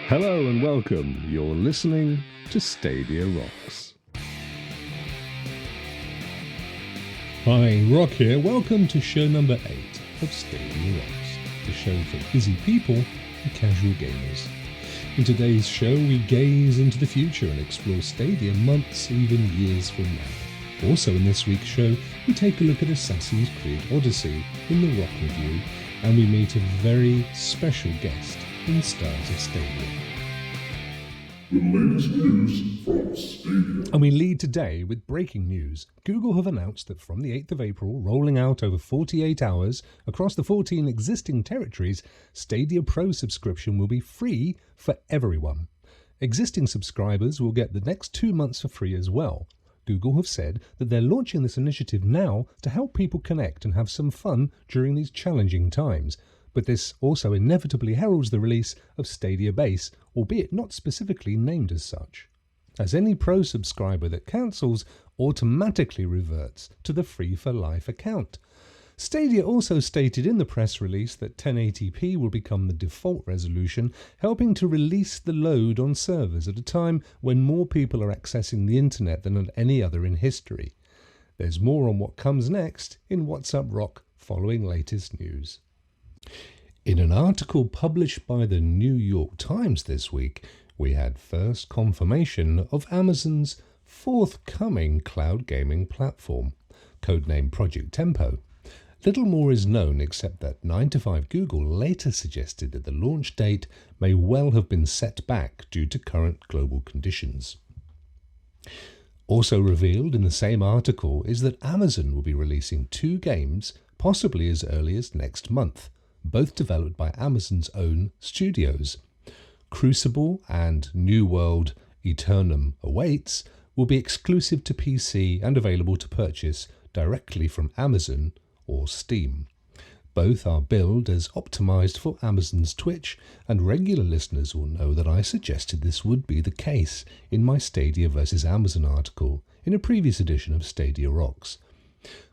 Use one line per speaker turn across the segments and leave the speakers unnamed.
Hello and welcome. You're listening to Stadia Rokks.
Hi, Rokk here. Welcome to show number 8 of Stadia Rokks, the show for busy people and casual gamers. In today's show, we gaze into the future and explore Stadia months, even years from now. Also in this week's show, we take a look at Assassin's Creed Odyssey in the Rokk Review, and we meet a very special guest in Stars of Stadia.
The latest news from Stadia.
And we lead today with breaking news. Google have announced that from the 8th of April, rolling out over 48 hours across the 14 existing territories, Stadia Pro subscription will be free for everyone. Existing subscribers will get the next 2 months for free as well. Google have said that they're launching this initiative now to help people connect and have some fun during these challenging times. But this also inevitably heralds the release of Stadia Base, albeit not specifically named as such, as any Pro subscriber that cancels automatically reverts to the Free for Life account. Stadia also stated in the press release that 1080p will become the default resolution, helping to release the load on servers at a time when more people are accessing the internet than at any other in history. There's more on what comes next in What's Up Rokk following latest news. In an article published by the New York Times this week, we had first confirmation of Amazon's forthcoming cloud gaming platform, codenamed Project Tempo. Little more is known except that 9to5Google later suggested that the launch date may well have been set back due to current global conditions. Also revealed in the same article is that Amazon will be releasing 2 games, possibly as early as next month, both developed by Amazon's own studios. Crucible and New World Eternum Awaits will be exclusive to PC and available to purchase directly from Amazon or Steam. Both are billed as optimized for Amazon's Twitch, and regular listeners will know that I suggested this would be the case in my Stadia vs Amazon article in a previous edition of Stadia Rokks.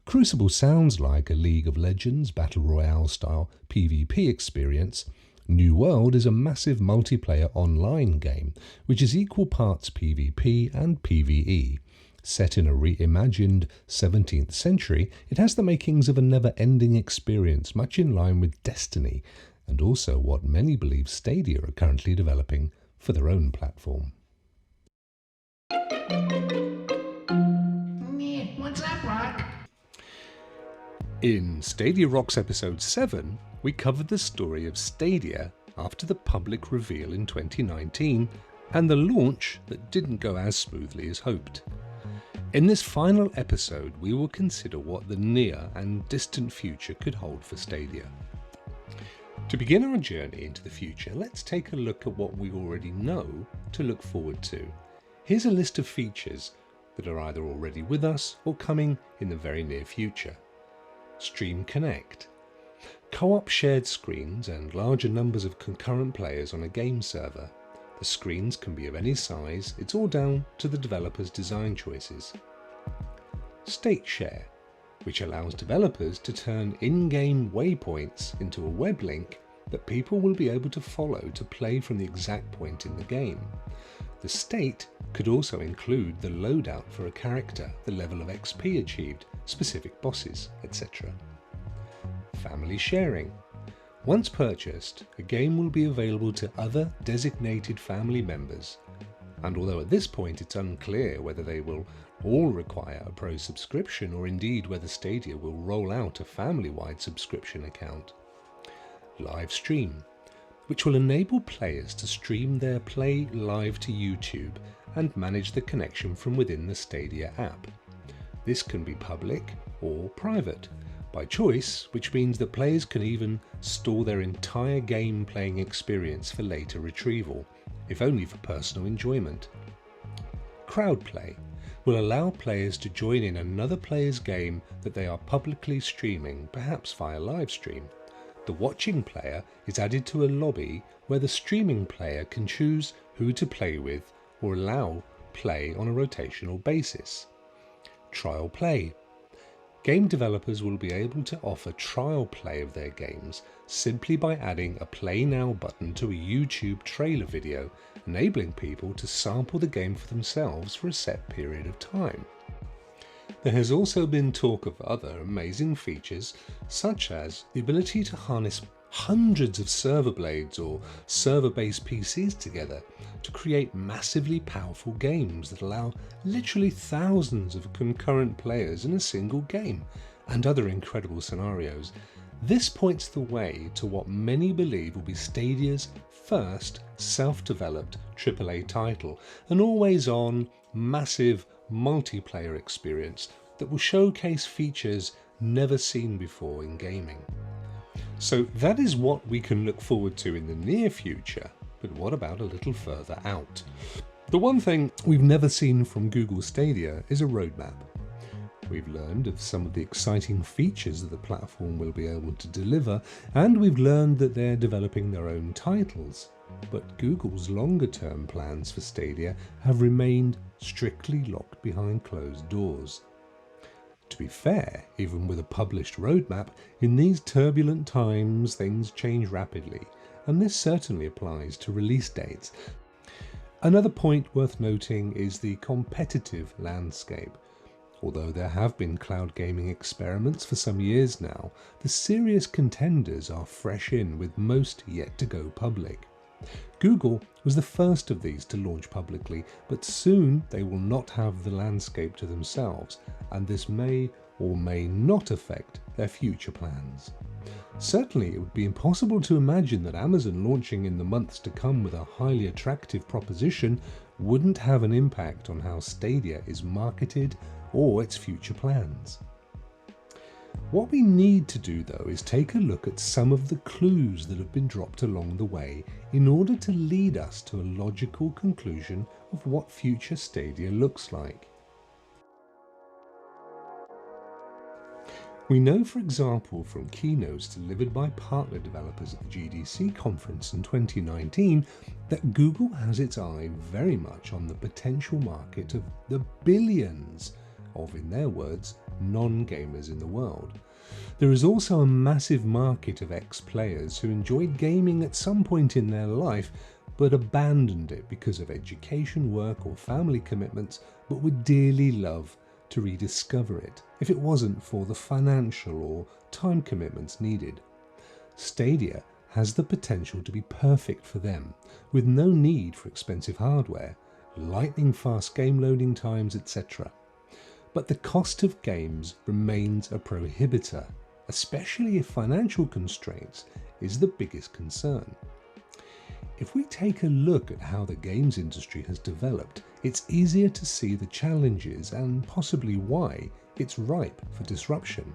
Crucible sounds like a League of Legends Battle Royale style PvP experience. New World is a massive multiplayer online game, which is equal parts PvP and PvE. Set in a reimagined 17th century, it has the makings of a never-ending experience, much in line with Destiny, and also what many believe Stadia are currently developing for their own platform.
What's up, Rokk?
In Stadia Rokks episode 7, we covered the story of Stadia after the public reveal in 2019 and the launch that didn't go as smoothly as hoped. In this final episode, we will consider what the near and distant future could hold for Stadia. To begin our journey into the future, let's take a look at what we already know to look forward to. Here's a list of features that are either already with us or coming in the very near future. Stream Connect. Co-op shared screens and larger numbers of concurrent players on a game server. The screens can be of any size, it's all down to the developer's design choices. State Share, which allows developers to turn in-game waypoints into a web link that people will be able to follow to play from the exact point in the game. The state could also include the loadout for a character, the level of XP achieved, specific bosses, etc. Family Sharing. Once purchased, a game will be available to other designated family members, and although at this point it's unclear whether they will all require a Pro subscription or indeed whether Stadia will roll out a family-wide subscription account. Livestream, which will enable players to stream their play live to YouTube and manage the connection from within the Stadia app. This can be public or private, by choice, which means that players can even store their entire game playing experience for later retrieval, if only for personal enjoyment. Crowdplay will allow players to join in another player's game that they are publicly streaming, perhaps via livestream. The watching player is added to a lobby where the streaming player can choose who to play with or allow play on a rotational basis. Trial play. game developers will be able to offer trial play of their games simply by adding a Play Now button to a YouTube trailer video, enabling people to sample the game for themselves for a set period of time. There has also been talk of other amazing features, such as the ability to harness hundreds of server blades or server-based PCs together to create massively powerful games that allow literally thousands of concurrent players in a single game, and other incredible scenarios. This points the way to what many believe will be Stadia's first self-developed AAA title, an always-on, massive multiplayer experience that will showcase features never seen before in gaming. So that is what we can look forward to in the near future, but what about a little further out? The one thing we've never seen from Google Stadia is a roadmap. We've learned of some of the exciting features that the platform will be able to deliver, and we've learned that they're developing their own titles. But Google's longer-term plans for Stadia have remained strictly locked behind closed doors. To be fair, even with a published roadmap, in these turbulent times things change rapidly, and this certainly applies to release dates. Another point worth noting is the competitive landscape. Although there have been cloud gaming experiments for some years now, the serious contenders are fresh in, with most yet to go public. Google was the first of these to launch publicly, but soon they will not have the landscape to themselves, and this may or may not affect their future plans. Certainly, it would be impossible to imagine that Amazon launching in the months to come with a highly attractive proposition wouldn't have an impact on how Stadia is marketed or its future plans. What we need to do, though, is take a look at some of the clues that have been dropped along the way in order to lead us to a logical conclusion of what future Stadia looks like. We know, for example, from keynotes delivered by partner developers at the GDC conference in 2019, that Google has its eye very much on the potential market of the billions of, in their words, non-gamers in the world. There is also a massive market of ex-players who enjoyed gaming at some point in their life but abandoned it because of education, work or family commitments, but would dearly love to rediscover it if it wasn't for the financial or time commitments needed. Stadia has the potential to be perfect for them, with no need for expensive hardware, lightning-fast game loading times, etc. But the cost of games remains a prohibitor, especially if financial constraints is the biggest concern. If we take a look at how the games industry has developed, it's easier to see the challenges and possibly why it's ripe for disruption.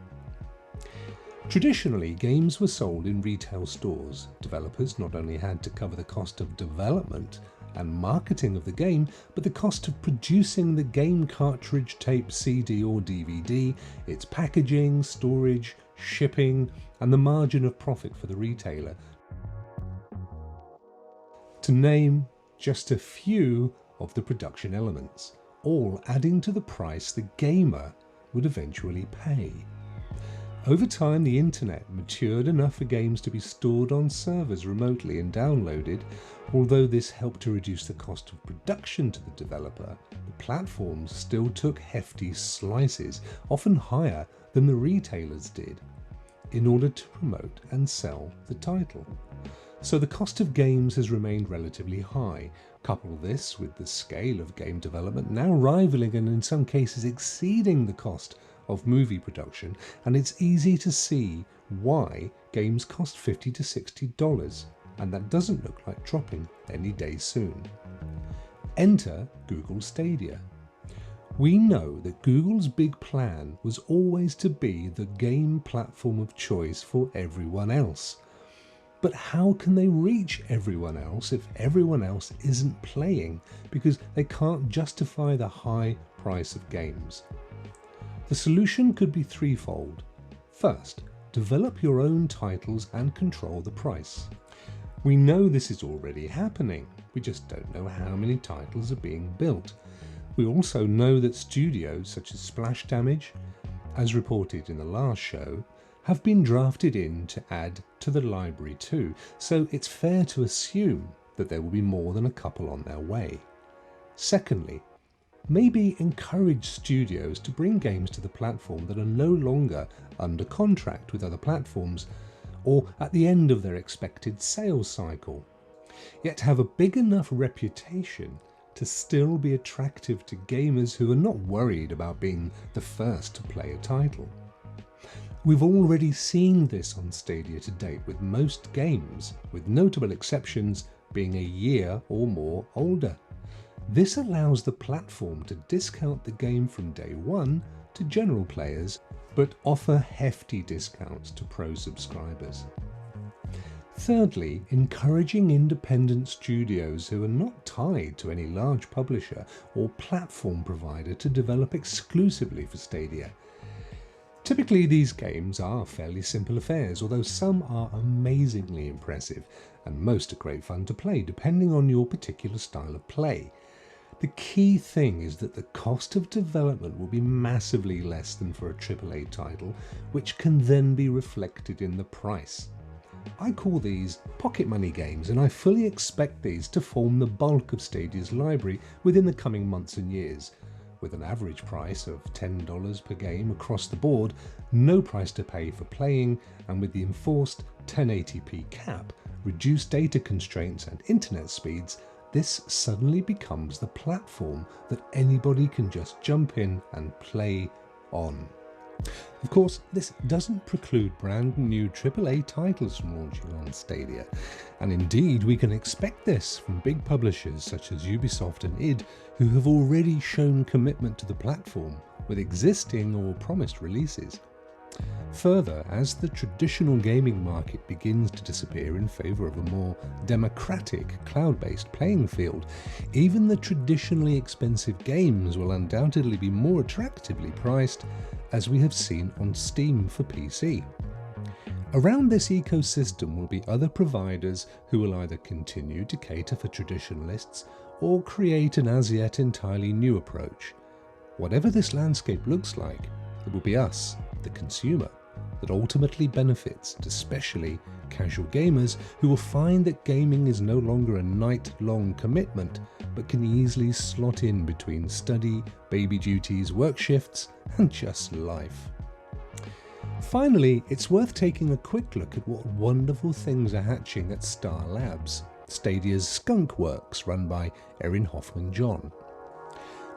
Traditionally, games were sold in retail stores. Developers not only had to cover the cost of development and marketing of the game, but the cost of producing the game cartridge, tape, CD or DVD, its packaging, storage, shipping, and the margin of profit for the retailer, to name just a few of the production elements, all adding to the price the gamer would eventually pay. Over time, the internet matured enough for games to be stored on servers remotely and downloaded. Although this helped to reduce the cost of production to the developer, the platforms still took hefty slices, often higher than the retailers did, in order to promote and sell the title. So the cost of games has remained relatively high. Couple this with the scale of game development now rivaling and in some cases exceeding the cost of movie production, and it's easy to see why games cost $50 to $60, and that doesn't look like dropping any day soon. Enter Google Stadia. We know that Google's big plan was always to be the game platform of choice for everyone else. But how can they reach everyone else if everyone else isn't playing because they can't justify the high price of games? The solution could be threefold. First, develop your own titles and control the price. We know this is already happening, we just don't know how many titles are being built. We also know that studios such as Splash Damage as reported in the last show, have been drafted in to add to the library too, so it's fair to assume that there will be more than a couple on their way. Secondly, maybe encourage studios to bring games to the platform that are no longer under contract with other platforms or at the end of their expected sales cycle, yet have a big enough reputation to still be attractive to gamers who are not worried about being the first to play a title. We've already seen this on Stadia to date, with most games, with notable exceptions, being a year or more older. This allows the platform to discount the game from day one to general players, but offer hefty discounts to pro subscribers. Thirdly, encouraging independent studios who are not tied to any large publisher or platform provider to develop exclusively for Stadia. Typically these games are fairly simple affairs, although some are amazingly impressive, and most are great fun to play depending on your particular style of play. The key thing is that the cost of development will be massively less than for a AAA title, which can then be reflected in the price. I call these pocket money games, and I fully expect these to form the bulk of Stadia's library within the coming months and years. With an average price of $10 per game across the board, no price to pay for playing, and with the enforced 1080p cap, reduced data constraints and internet speeds, this suddenly becomes the platform that anybody can just jump in and play on. Of course, this doesn't preclude brand new AAA titles from launching on Stadia, and indeed we can expect this from big publishers such as Ubisoft and id, who have already shown commitment to the platform with existing or promised releases. Further, as the traditional gaming market begins to disappear in favour of a more democratic, cloud-based playing field, even the traditionally expensive games will undoubtedly be more attractively priced, as we have seen on Steam for PC. Around this ecosystem will be other providers who will either continue to cater for traditionalists or create an as yet entirely new approach. Whatever this landscape looks like, it will be us, the consumer, that ultimately benefits, especially casual gamers who will find that gaming is no longer a night-long commitment, but can easily slot in between study, baby duties, work shifts, and just life. Finally, it's worth taking a quick look at what wonderful things are hatching at Star Labs, Stadia's skunk works run by Erin Hoffman-John.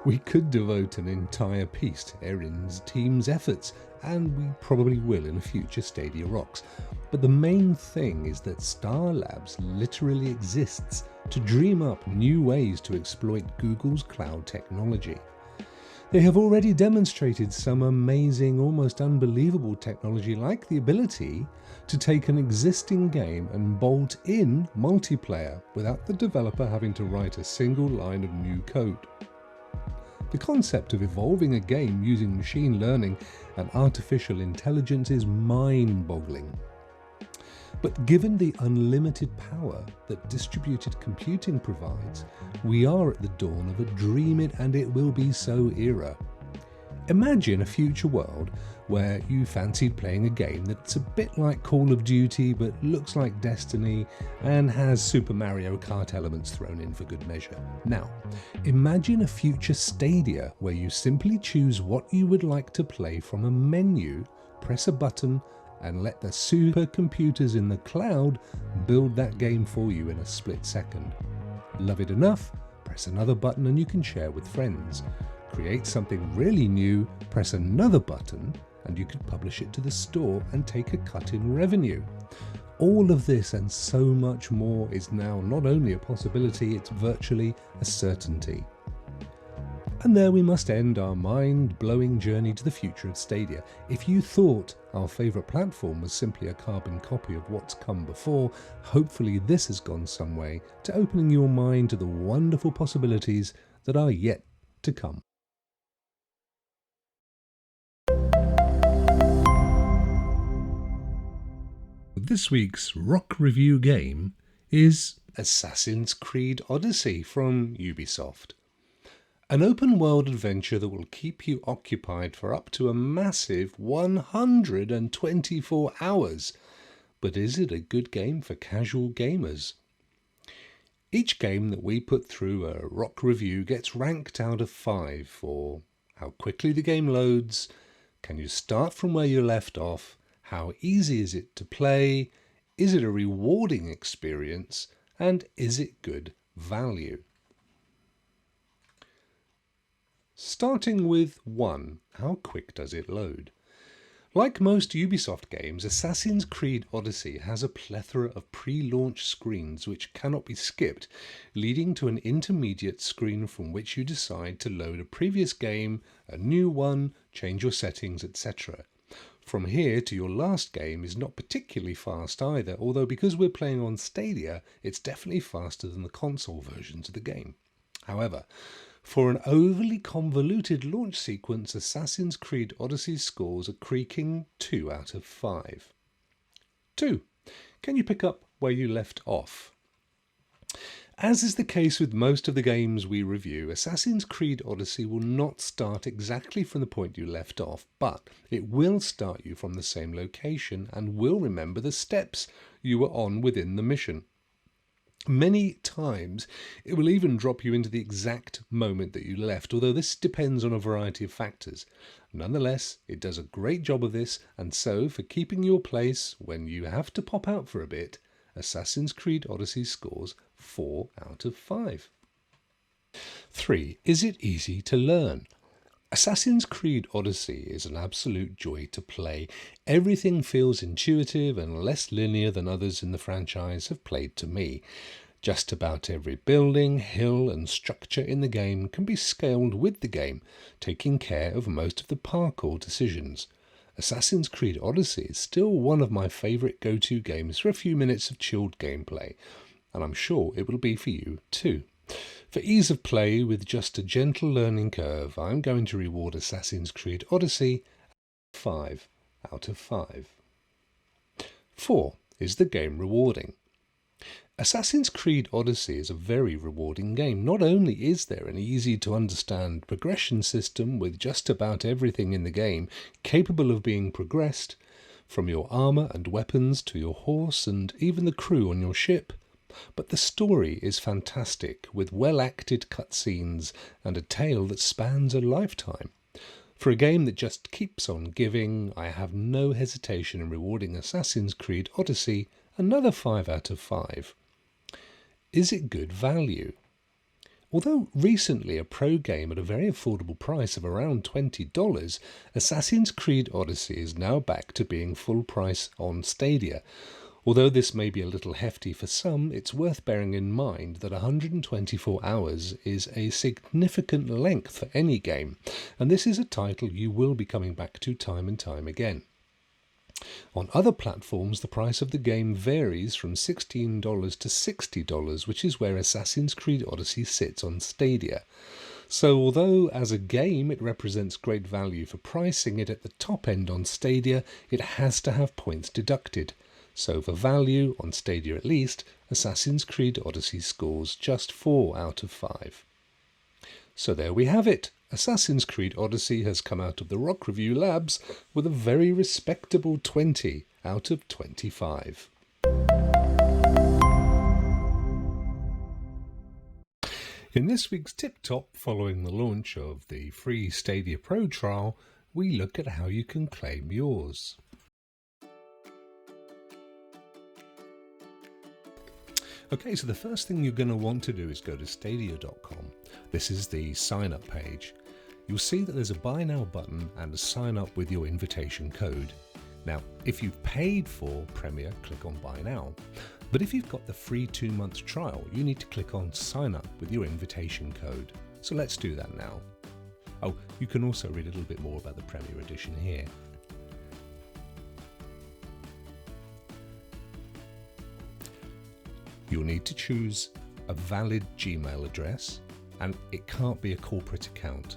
We could devote an entire piece to Erin's team's efforts, and we probably will in a future Stadia Rokks, but the main thing is that Star Labs literally exists to dream up new ways to exploit Google's cloud technology. They have already demonstrated some amazing, almost unbelievable technology, like the ability to take an existing game and bolt in multiplayer without the developer having to write a single line of new code. The concept of evolving a game using machine learning and artificial intelligence is mind-boggling. But given the unlimited power that distributed computing provides, we are at the dawn of a dream it and it will be so era. Imagine a future world where you fancied playing a game that's a bit like Call of Duty but looks like Destiny and has Super Mario Kart elements thrown in for good measure. Now, imagine a future Stadia where you simply choose what you would like to play from a menu, press a button, and let the supercomputers in the cloud build that game for you in a split second. Love it enough? Press another button and you can share with friends. Create something really new, press another button, and you can publish it to the store and take a cut in revenue. All of this and so much more is now not only a possibility, it's virtually a certainty. And there we must end our mind-blowing journey to the future of Stadia. If you thought our favourite platform was simply a carbon copy of what's come before, hopefully this has gone some way to opening your mind to the wonderful possibilities that are yet to come. This week's Rokk Review game is Assassin's Creed Odyssey from Ubisoft. An open world adventure that will keep you occupied for up to a massive 124 hours. But is it a good game for casual gamers? Each game that we put through a Rokk review gets ranked out of 5 for how quickly the game loads, can you start from where you left off, how easy is it to play, is it a rewarding experience, and is it good value? Starting with 1, how quick does it load? Like most Ubisoft games, Assassin's Creed Odyssey has a plethora of pre-launch screens which cannot be skipped, leading to an intermediate screen from which you decide to load a previous game, a new one, change your settings, etc. From here to your last game is not particularly fast either, although because we're playing on Stadia, it's definitely faster than the console versions of the game. However, for an overly convoluted launch sequence, Assassin's Creed Odyssey scores a creaking 2 out of 5. 2. Can you pick up where you left off? As is the case with most of the games we review, Assassin's Creed Odyssey will not start exactly from the point you left off, but it will start you from the same location and will remember the steps you were on within the mission. Many times it will even drop you into the exact moment that you left, although this depends on a variety of factors. Nonetheless, it does a great job of this, and so for keeping your place when you have to pop out for a bit, Assassin's Creed Odyssey scores 4 out of 5. 3. Is it easy to learn? Assassin's Creed Odyssey is an absolute joy to play. Everything feels intuitive and less linear than others in the franchise have played to me. Just about every building, hill and structure in the game can be scaled with the game, taking care of most of the parkour decisions. Assassin's Creed Odyssey is still one of my favourite go-to games for a few minutes of chilled gameplay, and I'm sure it will be for you too. For ease of play with just a gentle learning curve, I'm going to reward Assassin's Creed Odyssey 5 out of 5. 4. Is the game rewarding? Assassin's Creed Odyssey is a very rewarding game. Not only is there an easy to understand progression system with just about everything in the game capable of being progressed, from your armour and weapons to your horse and even the crew on your ship, but the story is fantastic, with well-acted cutscenes and a tale that spans a lifetime. For a game that just keeps on giving, I have no hesitation in rewarding Assassin's Creed Odyssey another 5 out of 5. Is it good value? Although recently a pro game at a very affordable price of around $20, Assassin's Creed Odyssey is now back to being full price on Stadia. Although this may be a little hefty for some, it's worth bearing in mind that 124 hours is a significant length for any game, and this is a title you will be coming back to time and time again. On other platforms, the price of the game varies from $16 to $60, which is where Assassin's Creed Odyssey sits on Stadia. So although as a game it represents great value for pricing it at the top end on Stadia, it has to have points deducted. So for value, on Stadia at least, Assassin's Creed Odyssey scores just 4 out of 5. So there we have it. Assassin's Creed Odyssey has come out of the Rokk Review Labs with a very respectable 20 out of 25. In this week's TipTop, following the launch of the free Stadia Pro trial, we look at how you can claim yours. Okay, so the first thing you're going to want to do is go to stadia.com. This is the sign up page. You'll see that there's a buy now button and a sign up with your invitation code. Now, if you've paid for Premier, click on buy now. But if you've got the free 2-month trial, you need to click on sign up with your invitation code. So let's do that now. Oh, you can also read a little bit more about the Premier edition here. You'll need to choose a valid Gmail address, and it can't be a corporate account.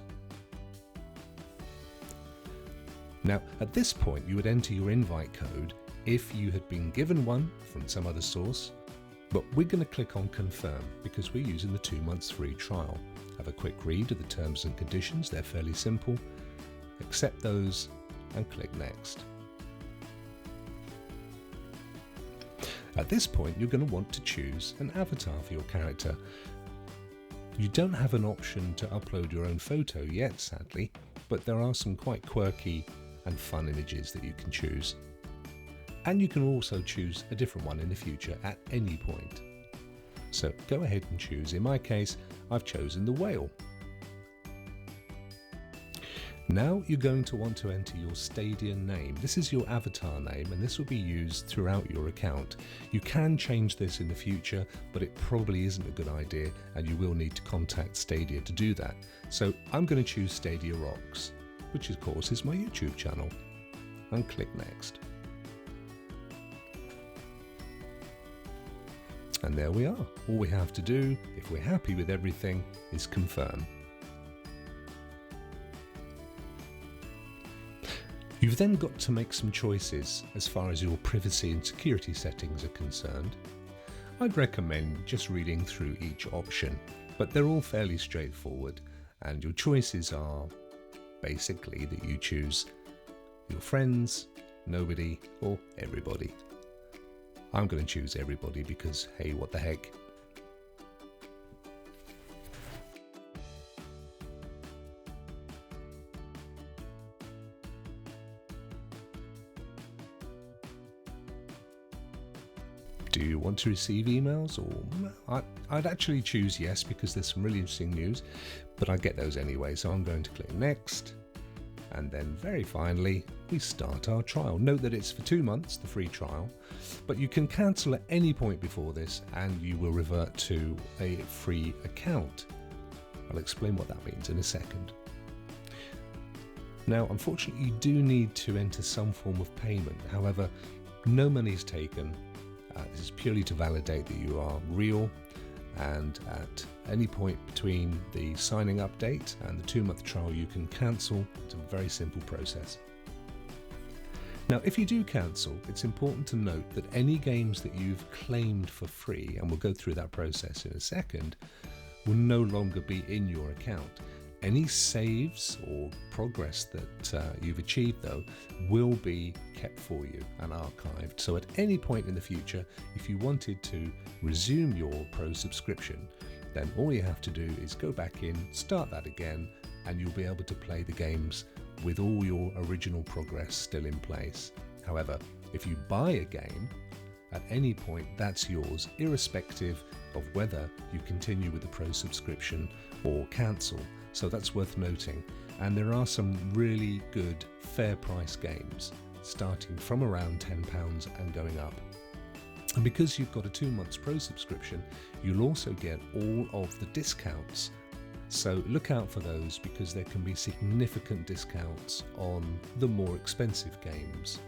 Now, at this point, you would enter your invite code if you had been given one from some other source, but we're going to click on confirm because we're using the 2 months free trial. Have a quick read of the terms and conditions, they're fairly simple. Accept those and click Next. At this point, you're going to want to choose an avatar for your character. You don't have an option to upload your own photo yet, sadly, but there are some quite quirky and fun images that you can choose. And you can also choose a different one in the future at any point. So go ahead and choose. In my case, I've chosen the whale. Now you're going to want to enter your Stadia name. This is your avatar name, and this will be used throughout your account. You can change this in the future, but it probably isn't a good idea, and you will need to contact Stadia to do that. So I'm going to choose Stadia Rokks, which of course is my YouTube channel, and click Next. And there we are. All we have to do, if we're happy with everything, is confirm. You've then got to make some choices as far as your privacy and security settings are concerned. I'd recommend just reading through each option, but they're all fairly straightforward, and your choices are basically that you choose your friends, nobody, or everybody. I'm going to choose everybody because, hey, what the heck. Do you want to receive emails? Or I'd actually choose yes, because there's some really interesting news, but I get those anyway, so I'm going to click Next. And then very finally, we start our trial. Note that it's for 2 months, the free trial, but you can cancel at any point before this and you will revert to a free account. I'll explain what that means in a second. Now, unfortunately, you do need to enter some form of payment. However, no money is taken. This is purely to validate that you are real, and at any point between the signing up date and the 2-month trial you can cancel. It's a very simple process. Now, if you do cancel, it's important to note that any games that you've claimed for free, and we'll go through that process in a second, will no longer be in your account. Any saves or progress that you've achieved, though, will be kept for you and archived. So at any point in the future, if you wanted to resume your Pro subscription, then all you have to do is go back in, start that again, and you'll be able to play the games with all your original progress still in place. However, if you buy a game, at any point that's yours, irrespective of whether you continue with the Pro subscription or cancel. So that's worth noting. And there are some really good fair price games starting from around £10 and going up. And because you've got a 2 months Pro subscription, you'll also get all of the discounts. So look out for those, because there can be significant discounts on the more expensive games.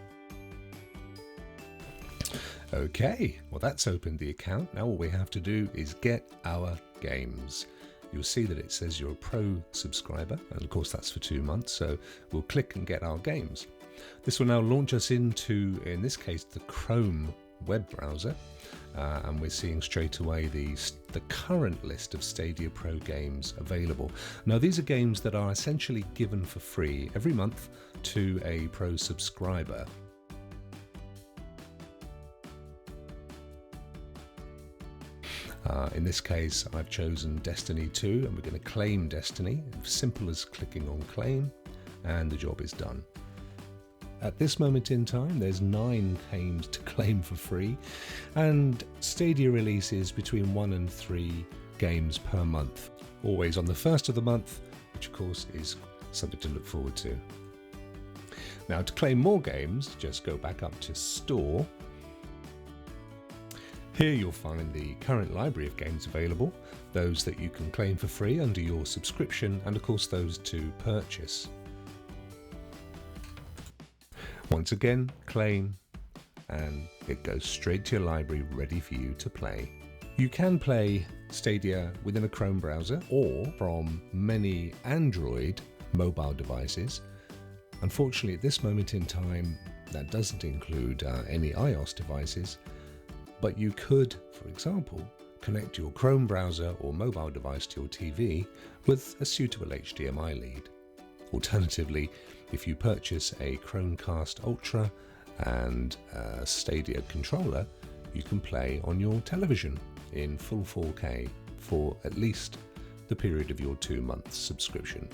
Okay, well that's opened the account. Now all we have to do is get our games. You'll see that it says you're a Pro subscriber, and of course that's for 2 months, so we'll click and get our games. This will now launch us into, in this case, the Chrome web browser, and we're seeing straight away the current list of Stadia Pro games available. Now these are games that are essentially given for free every month to a Pro subscriber. In this case, I've chosen Destiny 2, and we're going to claim Destiny. Simple as clicking on claim, and the job is done. At this moment in time, there's 9 games to claim for free, and Stadia releases between 1 and 3 games per month, always on the first of the month, which of course is something to look forward to. Now, to claim more games, just go back up to Store. Here you'll find the current library of games available, those that you can claim for free under your subscription, and of course those to purchase. Once again, claim, and it goes straight to your library ready for you to play. You can play Stadia within a Chrome browser or from many Android mobile devices. Unfortunately, at this moment in time, that doesn't include any iOS devices. But you could, for example, connect your Chrome browser or mobile device to your TV with a suitable HDMI lead. Alternatively, if you purchase a Chromecast Ultra and a Stadia controller, you can play on your television in full 4K for at least the period of your 2-month subscription.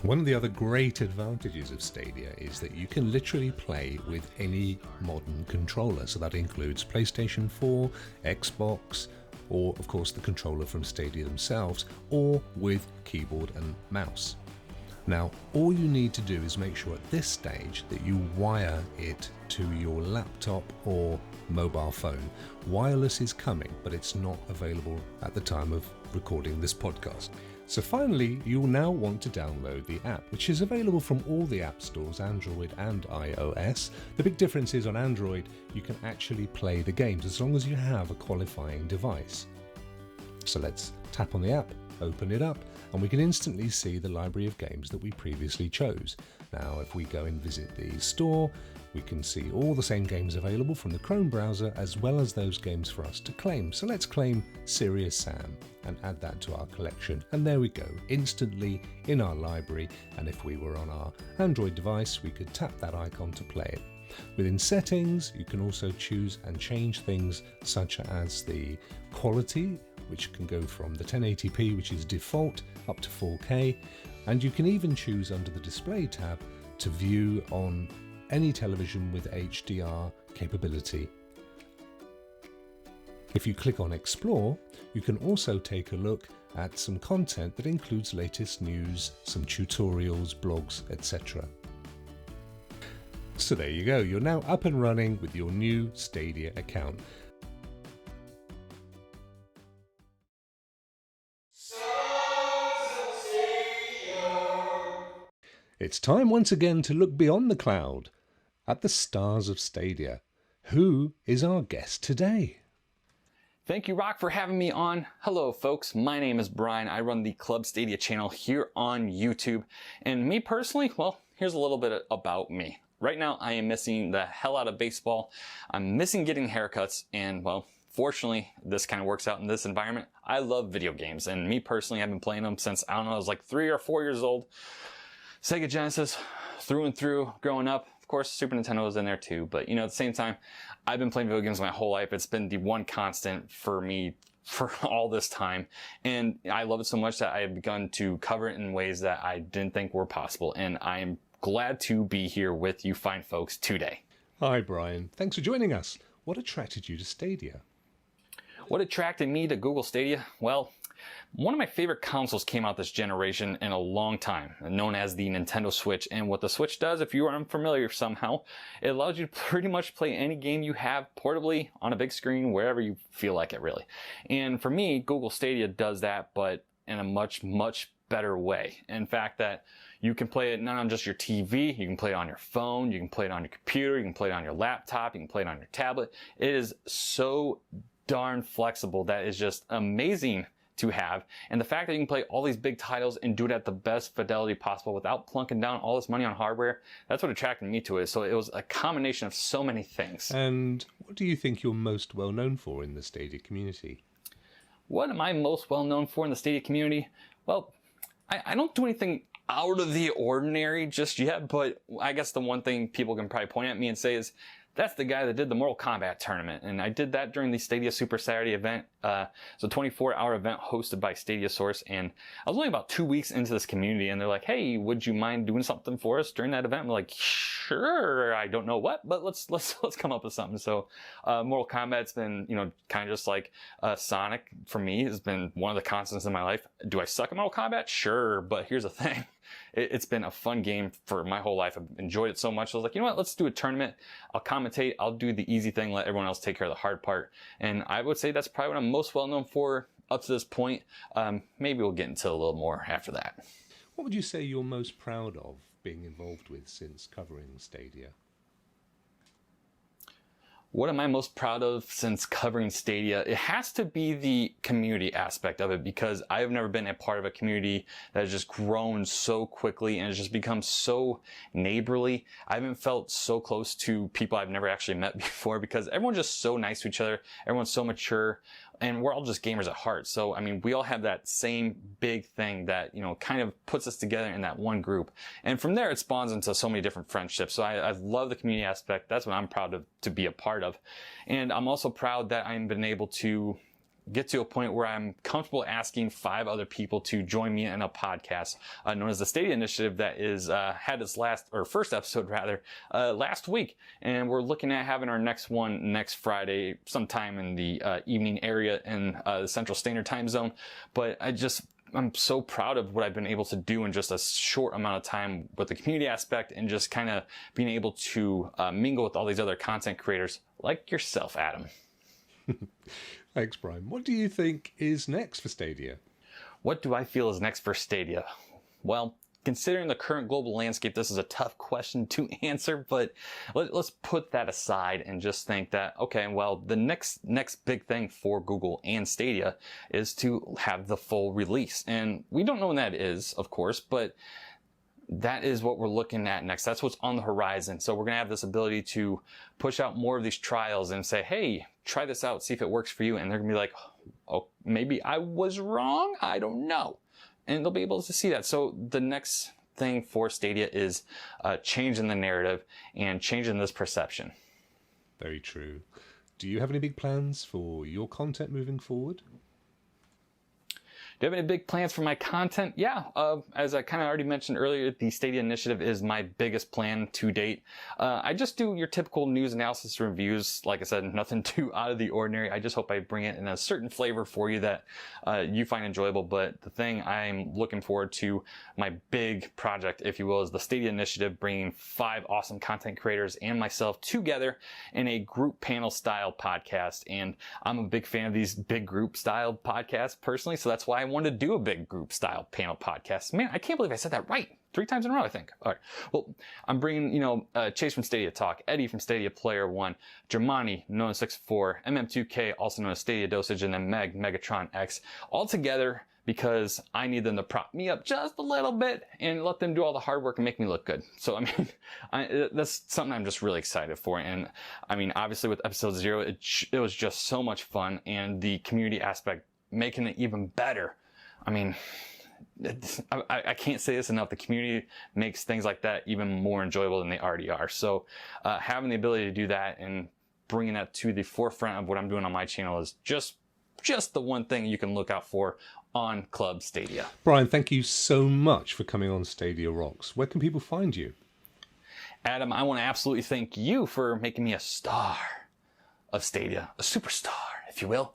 One of the other great advantages of Stadia is that you can literally play with any modern controller. So that includes PlayStation 4, Xbox, or of course the controller from Stadia themselves, or with keyboard and mouse. Now, all you need to do is make sure at this stage that you wire it to your laptop or mobile phone. Wireless is coming, but it's not available at the time of recording this podcast. So finally, you'll now want to download the app, which is available from all the app stores, Android and iOS. The big difference is on Android, you can actually play the games as long as you have a qualifying device. So let's tap on the app, open it up, and we can instantly see the library of games that we previously chose. Now, if we go and visit the store, we can see all the same games available from the Chrome browser as well as those games for us to claim. So let's claim Serious Sam and add that to our collection. And there we go, instantly in our library. And if we were on our Android device, we could tap that icon to play it. Within settings, you can also choose and change things such as the quality, which can go from the 1080p, which is default, up to 4K. And you can even choose under the display tab to view on any television with HDR capability. If you click on Explore, you can also take a look at some content that includes latest news, some tutorials, blogs, etc. So there you go, you're now up and running with your new Stadia account. It's time once again to look beyond the cloud at the stars of Stadia. Who is our guest today?
Thank you, Rokk, for having me on. Hello, folks. My name is Brian. I run the Club Stadia channel here on YouTube. And me personally, well, here's a little bit about me. Right now, I am missing the hell out of baseball. I'm missing getting haircuts. And, well, fortunately, this kind of works out in this environment. I love video games. And me personally, I've been playing them since, I don't know, I was like 3 or 4 years old. Sega Genesis, through and through, growing up. Of course, Super Nintendo was in there too, but you know, at the same time, I've been playing video games my whole life. It's been the one constant for me for all this time, and I love it so much that I have begun to cover it in ways that I didn't think were possible, and I am glad to be here with you fine folks today.
Hi, Brian. Thanks for joining us. What attracted you to Stadia?
What attracted me to Google Stadia? Well, one of my favorite consoles came out this generation in a long time, known as the Nintendo Switch. And what the Switch does, if you are unfamiliar somehow, it allows you to pretty much play any game you have portably on a big screen, wherever you feel like it, really. And for me, Google Stadia does that, but in a much, much better way. In fact, that you can play it not on just your TV, you can play it on your phone, you can play it on your computer, you can play it on your laptop, you can play it on your tablet. It is so darn flexible that is just amazing to have. And the fact that you can play all these big titles and do it at the best fidelity possible without plunking down all this money on hardware, that's what attracted me to it. So it was a combination of so many things.
And what do you think you're most well known for in the Stadia community?
What am I most well known for in the Stadia community? Well, I don't do anything out of the ordinary just yet, but I guess the one thing people can probably point at me and say is, that's the guy that did the Mortal Kombat tournament. And I did that during the Stadia Super Saturday event. It's a 24-hour event hosted by Stadia Source. And I was only about 2 weeks into this community, and they're like, hey, would you mind doing something for us during that event? I'm like, sure, I don't know what, but let's come up with something. So Mortal Kombat's been, you know, kind of just like Sonic for me has been one of the constants in my life. Do I suck at Mortal Kombat? Sure, but here's the thing. It's been a fun game for my whole life. I've enjoyed it so much. I was like, you know what, let's do a tournament. I'll commentate. I'll do the easy thing. Let everyone else take care of the hard part. And I would say that's probably what I'm most well known for up to this point. Maybe we'll get into a little more after that.
What would you say you're most proud of being involved with since covering Stadia?
What am I most proud of since covering Stadia? It has to be the community aspect of it, because I've never been a part of a community that has just grown so quickly and has just become so neighborly. I haven't felt so close to people I've never actually met before, because everyone's just so nice to each other. Everyone's so mature, and we're all just gamers at heart. So, I mean, we all have that same big thing that, you know, kind of puts us together in that one group. And from there, it spawns into so many different friendships. So I love the community aspect. That's what I'm proud of to be a part of. And I'm also proud that I've been able to get to a point where I'm comfortable asking 5 other people to join me in a podcast known as the Stadia Initiative that is had its first episode last week, and we're looking at having our next one next Friday sometime in the evening area in the Central Standard Time Zone. But I'm so proud of what I've been able to do in just a short amount of time with the community aspect, and just kind of being able to mingle with all these other content creators like yourself, Adam.
Thanks, Brian. What do you think is next for Stadia?
What do I feel is next for Stadia? Well, considering the current global landscape, this is a tough question to answer, but let's put that aside and just think that, okay, well, the next big thing for Google and Stadia is to have the full release. And we don't know when that is, of course, but that is what we're looking at next. That's what's on the horizon. So we're going to have this ability to push out more of these trials and say, hey, try this out, see if it works for you. And they're going to be like, oh, maybe I was wrong. I don't know. And they'll be able to see that. So the next thing for Stadia is changing the narrative and changing this perception.
Very true. Do you have any big plans for your content moving forward?
Do you have any big plans for my content? Yeah, as I kind of already mentioned earlier, the Stadia Initiative is my biggest plan to date. I just do your typical news analysis reviews. Like I said, nothing too out of the ordinary. I just hope I bring it in a certain flavor for you that you find enjoyable. But the thing I'm looking forward to, my big project, if you will, is the Stadia Initiative, bringing 5 awesome content creators and myself together in a group panel style podcast. And I'm a big fan of these big group style podcasts personally, so that's why I wanted to do a big group style panel podcast. Man, I can't believe I said that right 3 times in a row, I think. All right. Well, I'm bringing, Chase from Stadia Talk, Eddie from Stadia Player One, Germani, known as 64, MM2K, also known as Stadia Dosage, and then Megatron X, all together because I need them to prop me up just a little bit and let them do all the hard work and make me look good. So, I mean, that's something I'm just really excited for. And I mean, obviously with episode 0, it was just so much fun, and the community aspect making it even better. I mean, I can't say this enough. The community makes things like that even more enjoyable than they already are. So having the ability to do that and bringing that to the forefront of what I'm doing on my channel is just the one thing you can look out for on Club Stadia.
Brian, thank you so much for coming on Stadia Rocks. Where can people find you?
Adam, I want to absolutely thank you for making me a star of Stadia, a superstar, if you will.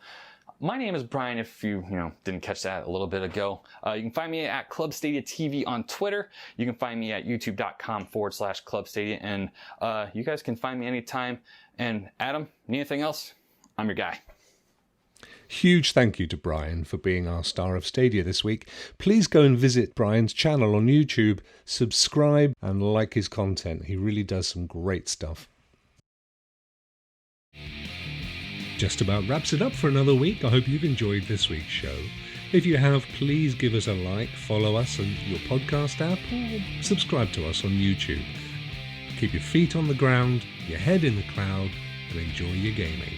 My name is Brian, if you didn't catch that a little bit ago. You can find me at Club Stadia TV on Twitter. You can find me at youtube.com/Club Stadia. And you guys can find me anytime. And Adam, need anything else? I'm your guy.
Huge thank you to Brian for being our star of Stadia this week. Please go and visit Brian's channel on YouTube, subscribe and like his content. He really does some great stuff. Just about wraps it up for another week. I hope you've enjoyed this week's show. If you have, please give us a like, follow us on your podcast app, or subscribe to us on YouTube. Keep your feet on the ground, your head in the cloud, and enjoy your gaming.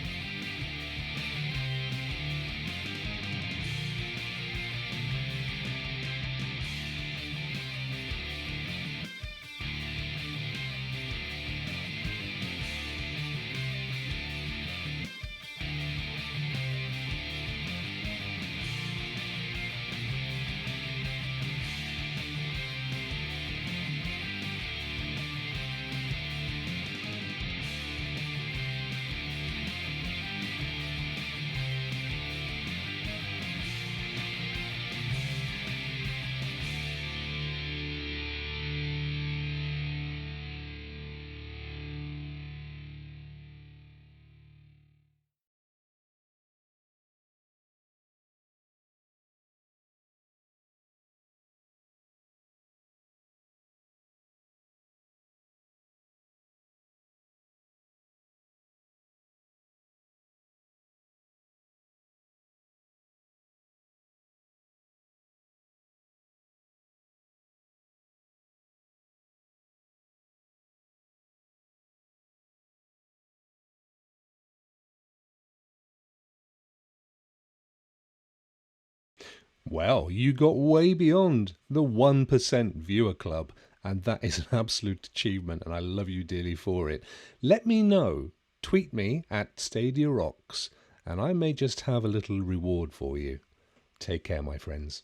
Well, you got way beyond the 1% viewer club, and that is an absolute achievement, and I love you dearly for it. Let me know. Tweet me at Stadia Rokks, and I may just have a little reward for you. Take care, my friends.